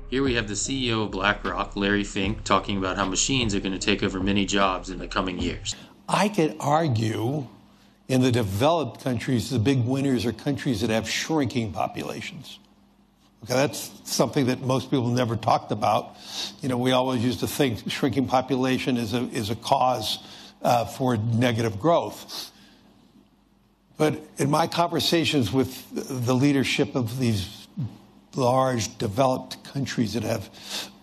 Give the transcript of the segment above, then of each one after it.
Here we have the CEO of BlackRock, Larry Fink, talking about how machines are going to take over many jobs in the coming years. I could argue in the developed countries, the big winners are countries that have shrinking populations. Okay, that's something that most people never talked about. You know, we always used to think shrinking population is a cause for negative growth. But in my conversations with the leadership of these large developed countries that have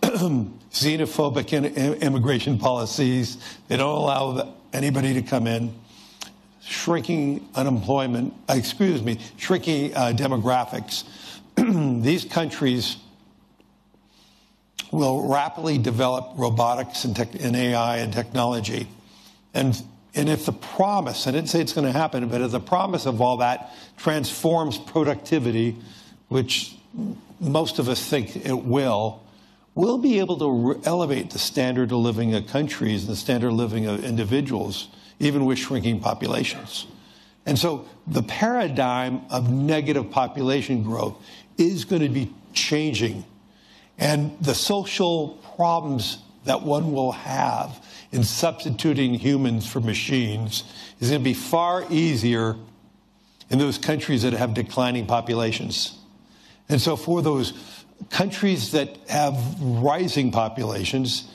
xenophobic immigration policies, they don't allow anybody to come in, shrinking unemployment, shrinking demographics, these countries will rapidly develop robotics and AI and technology. And if the promise, I didn't say it's going to happen, but if the promise of all that transforms productivity, which most of us think it will, we'll be able to elevate the standard of living of countries and the standard of living of individuals, even with shrinking populations. And so the paradigm of negative population growth is going to be changing. And the social problems that one will have in substituting humans for machines is going to be far easier in those countries that have declining populations. And so for those countries that have rising populations,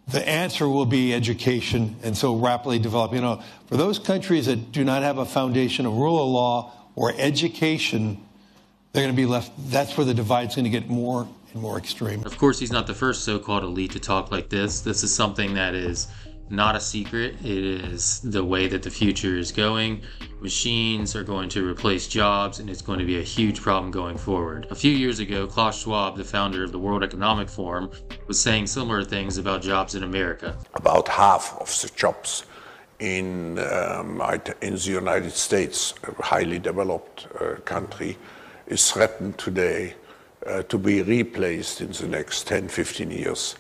the answer will be education, and so rapidly developing. You know, for those countries that do not have a foundation of rule of law or education, they're going to be left. That's where the divide's going to get more and more extreme. Of course, he's not the first so-called elite to talk like this. This is something that is not a secret. It is the way that the future is going. Machines are going to replace jobs, and it's going to be a huge problem going forward. A few years ago, Klaus Schwab, the founder of the World Economic Forum, was saying similar things about jobs in America. About half of the jobs in the United States, a highly developed country, is threatened today to be replaced in the next 10, 15 years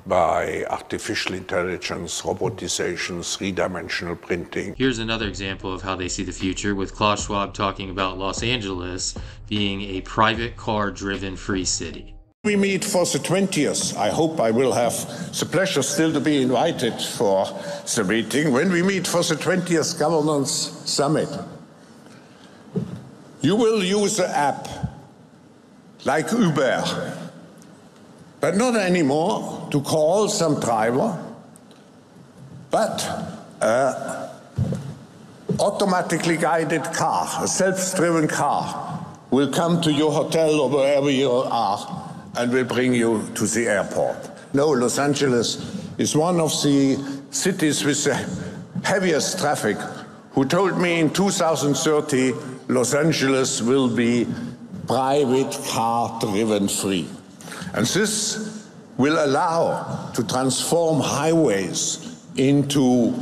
by artificial intelligence, robotization, three-dimensional printing. Here's another example of how they see the future, with Klaus Schwab talking about Los Angeles being a private car-driven free city. We meet for the 20th. I hope I will have the pleasure still to be invited for the meeting. When we meet for the 20th Governance Summit, you will use the app like Uber, but not anymore to call some driver, but an automatically guided car, a self-driven car, will come to your hotel or wherever you are and will bring you to the airport. No, Los Angeles is one of the cities with the heaviest traffic, who told me in 2030 Los Angeles will be private car-driven free. And this will allow to transform highways into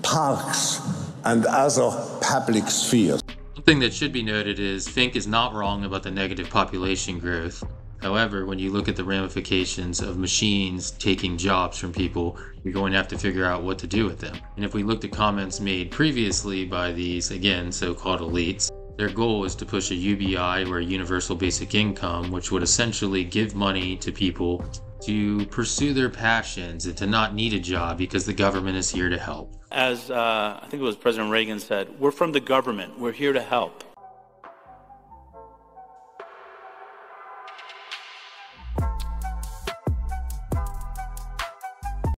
parks and other public spheres. Something that should be noted is Fink is not wrong about the negative population growth. However, when you look at the ramifications of machines taking jobs from people, you're going to have to figure out what to do with them. And if we looked at comments made previously by these, again, so-called elites, their goal is to push a UBI, or a universal basic income, which would essentially give money to people to pursue their passions and to not need a job because the government is here to help. As I think it was President Reagan said, we're from the government, we're here to help.